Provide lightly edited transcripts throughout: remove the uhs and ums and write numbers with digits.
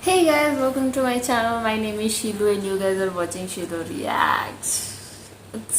Hey guys, welcome to my channel. My name is Shilu and you guys are watching Shilu Reacts.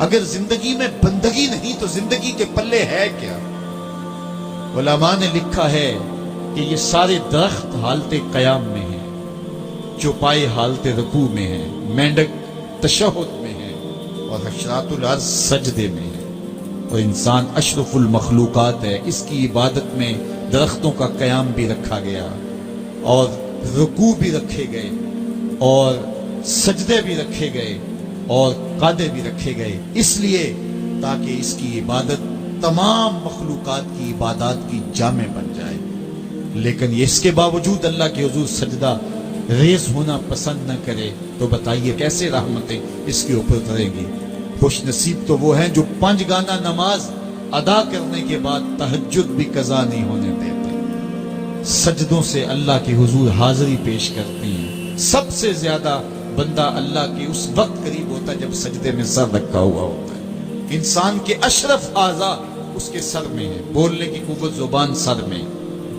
اگر زندگی میں بندگی نہیں تو زندگی کے پلے ہے کیا؟ علماء نے لکھا ہے کہ یہ سارے درخت حالت قیام میں ہیں، چوپائے حالت رکوع میں ہیں، مینڈک تشہد میں ہے، اور حشرات الارض سجدے میں ہے، اور انسان اشرف المخلوقات ہے۔ اس کی عبادت میں درختوں کا قیام بھی رکھا گیا، اور رکوع بھی رکھے گئے، اور سجدے بھی رکھے گئے، اور قعدے بھی رکھے گئے، اس لیے تاکہ اس کی عبادت تمام مخلوقات کی عبادات کی جامع بن جائے۔ لیکن اس کے باوجود اللہ کے حضور سجدہ ریز ہونا پسند نہ کرے تو بتائیے کیسے رحمتیں اس کے اوپر کریں گی؟ خوش نصیب تو وہ ہیں جو 5 گانا نماز ادا کرنے کے بعد تہجد بھی قضا نہیں ہونے دیتے، سجدوں سے اللہ کے حضور حاضری پیش کرتی ہیں۔ سب سے زیادہ بندہ اللہ کے اس وقت قریب ہوتا ہے جب سجدے میں سر رکھا ہوا ہوتا ہے۔ انسان کے اشرف اعضاء اس کے سر میں ہے، بولنے کی قوت زبان سر میں،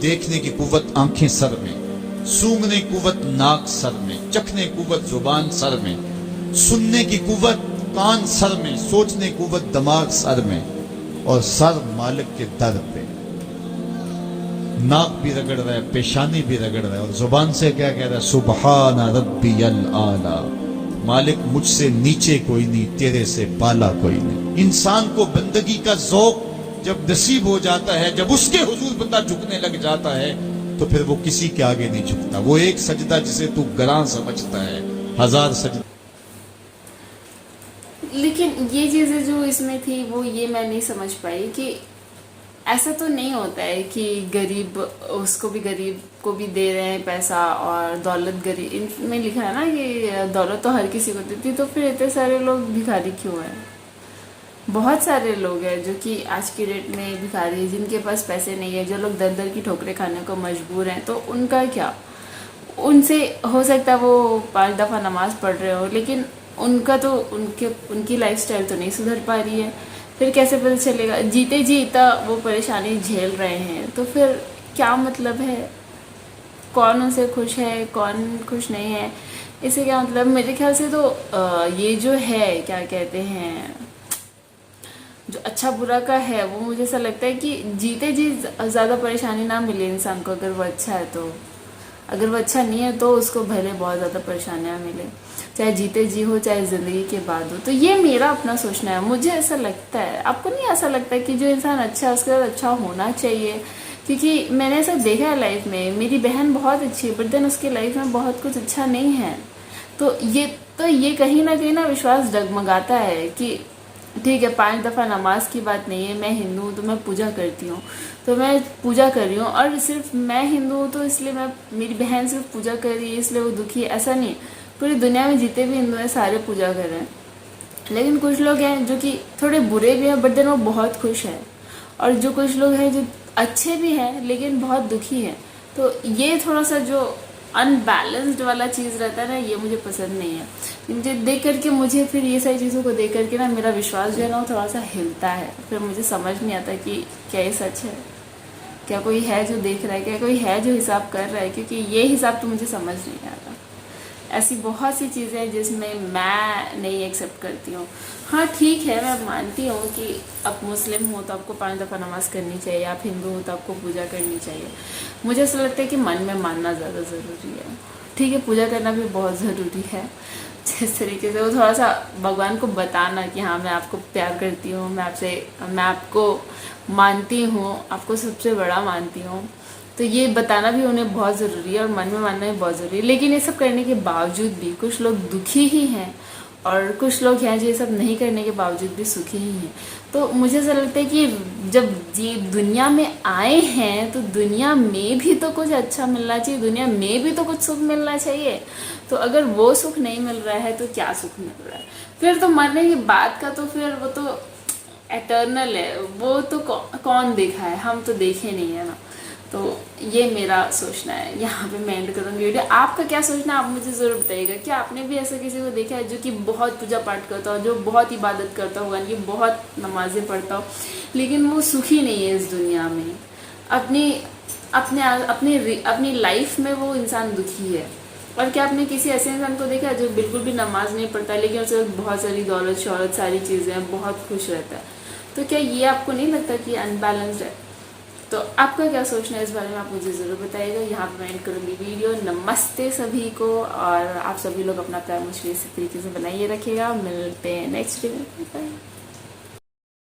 دیکھنے کی قوت آنکھیں سر میں، سونگنے کی قوت ناک سر میں، چکھنے کی قوت زبان سر میں، سننے کی قوت کان سر میں، سوچنے کی قوت دماغ سر میں، اور سر مالک کے در پہ۔ ناک بھی رگڑ رہا ہے، پیشانی بھی رگڑ رہا ہے، اور زبان سے کیا کہہ رہا ہے؟ سبحان ربی الاعلی، مالک مجھ سے نیچے کوئی نہیں، تیرے سے بالا کوئی نہیں۔ انسان کو بندگی کا ذوق جب نصیب ہو جاتا ہے، جب اس کے حضور بندہ جھکنے لگ جاتا ہے، تو پھر وہ کسی کے آگے نہیں جھکتا۔ وہ ایک سجدہ جسے تو گراں سمجھتا ہے، 1000 سجدہ۔ لیکن یہ چیزیں جو اس میں تھی وہ یہ میں نہیں سمجھ پائی کہ ایسا تو نہیں ہوتا ہے کہ غریب اس کو بھی، غریب کو بھی دے رہے ہیں پیسہ، اور دولت غریب، ان میں لکھا ہے نا کہ دولت تو ہر کسی کو دیتی، تو پھر اتنے سارے لوگ بھکاری کیوں ہیں؟ بہت سارے لوگ ہیں جو کہ آج کی ڈیٹ میں بھکاری ہیں، جن کے پاس پیسے نہیں ہیں، جو لوگ در در کی ٹھوکریں کھانے کو مجبور ہیں، تو ان کا کیا؟ ان سے ہو سکتا ہے وہ 5 دفعہ نماز پڑھ رہے ہو، لیکن ان کا تو ان کی لائف سٹائل تو نہیں سدھر پا رہی ہے۔ پھر کیسے پتہ چلے گا؟ جیتے جیتا وہ پریشانی جھیل رہے ہیں، تو پھر کیا مطلب ہے؟ کون ان سے خوش ہے، کون خوش نہیں ہے؟ اسے کیا مطلب؟ میرے خیال سے تو یہ جو ہے کیا کہتے ہیں، جو اچھا برا کا ہے، وہ مجھے ایسا لگتا ہے کہ جیتے جی زیادہ پریشانی نہ ملے انسان کو، اگر وہ اچھا ہے تو۔ اگر وہ اچھا نہیں ہے تو اس کو بھلے بہت زیادہ پریشانیاں ملے، چاہے جیتے جی ہو چاہے زندگی کے بعد ہو۔ تو یہ میرا اپنا سوچنا ہے، مجھے ایسا لگتا ہے۔ آپ کو نہیں ایسا لگتا ہے کہ جو انسان اچھا ہے اس کے بعد اچھا ہونا چاہیے؟ کیونکہ میں نے ایسا دیکھا ہے لائف میں، میری بہن بہت اچھی ہے بٹ دین اس کی لائف میں بہت کچھ اچھا نہیں ہے، تو یہ کہیں نہ کہیں نا وشواس ڈگمگاتا ہے کہ ٹھیک ہے 5 دفعہ نماز کی بات نہیں ہے، میں ہندو ہوں تو میں پوجا کرتی ہوں، تو میں پوجا کر رہی ہوں، اور صرف میں ہندو ہوں تو اس لیے میری بہن صرف پوجا کر رہی ہے اس لیے وہ دکھی ہے، ایسا نہیں۔ پوری دنیا میں جتنے بھی ہندو ہیں سارے پوجا کر رہے ہیں، لیکن کچھ لوگ ہیں جو کہ تھوڑے برے بھی ہیں بٹ دین وہ بہت خوش ہیں، اور جو کچھ لوگ ہیں جو اچھے بھی ہیں لیکن بہت دکھی ہیں۔ تو یہ تھوڑا سا جو ان بیلنسڈ والا چیز رہتا ہے نا، یہ مجھے پسند نہیں ہے۔ مجھے دیکھ کر کے پھر یہ ساری چیزوں کو دیکھ کر کے نا میرا وشواس جو ہے نا وہ تھوڑا سا ہلتا ہے، پھر مجھے سمجھ نہیں آتا کہ کیا یہ سچ ہے، کیا کوئی ہے جو دیکھ رہا ہے، کیا کوئی ہے جو حساب کر رہا ہے، کیونکہ یہ حساب تو مجھے سمجھ نہیں آتا۔ ایسی بہت سی چیزیں ہیں جس میں نہیں ایکسیپٹ کرتی ہوں۔ ہاں ٹھیک ہے، میں مانتی ہوں کہ آپ مسلم ہو تو آپ کو 5 دفعہ نماز کرنی چاہیے، آپ ہندو ہو تو آپ کو پوجا کرنی چاہیے۔ مجھے ایسا لگتا ہے کہ من میں ماننا زیادہ ضروری ہے۔ ٹھیک ہے پوجا کرنا بھی بہت ضروری ہے، جس طریقے سے وہ تھوڑا سا بھگوان کو بتانا کہ ہاں میں آپ کو پیار کرتی ہوں، میں آپ کو مانتی ہوں، آپ کو سب سے بڑا مانتی ہوں، تو یہ بتانا بھی انہیں بہت ضروری ہے، اور من میں ماننا بھی بہت ضروری ہے۔ لیکن یہ سب کرنے کے باوجود بھی کچھ لوگ دکھی ہی ہیں، اور کچھ لوگ ہیں جو یہ سب نہیں کرنے کے باوجود بھی سکھی ہی ہیں۔ تو مجھے ایسا لگتا ہے کہ جب دنیا میں آئے ہیں تو دنیا میں بھی تو کچھ اچھا ملنا چاہیے، دنیا میں بھی تو کچھ سکھ ملنا چاہیے۔ تو اگر وہ سکھ نہیں مل رہا ہے تو کیا سکھ مل رہا ہے؟ پھر تو مرنے کی بات کا تو پھر وہ تو ایٹرنل ہے، وہ تو کون دیکھا ہے، ہم تو دیکھے نہیں ہے نا۔ تو یہ میرا سوچنا ہے، یہاں پہ میں اینڈ کروں گی ویڈیو۔ آپ کا کیا سوچنا ہے آپ مجھے ضرور بتائیے گا۔ کیا آپ نے بھی ایسا کسی کو دیکھا ہے جو کہ بہت پوجا پاٹ کرتا ہو، جو بہت عبادت کرتا ہو، یعنی بہت نمازیں پڑھتا ہو، لیکن وہ سکھی نہیں ہے اس دنیا میں، اپنی لائف میں وہ انسان دکھی ہے؟ اور کیا آپ نے کسی ایسے انسان کو دیکھا ہے جو بالکل بھی نماز نہیں پڑھتا لیکن اس کے پاس بہت ساری دولت شہرت ساری چیزیں ہیں, بہت خوش رہتا ہے؟ تو کیا یہ آپ کو نہیں لگتا کہ یہ ان بیلنسڈ ہے؟ تو آپ کا کیا سوچنا ہے اس بارے میں آپ مجھے ضرور بتائیے گا. یہاں پہ میں اینڈ کروں گی ویڈیو. نمستے سبھی کو, اور آپ سبھی لوگ اپنا پیار مجھ کو اسی طریقے سے بنائیے رکھیے گا. ملتے ہیں نیکسٹ ویڈیو میں.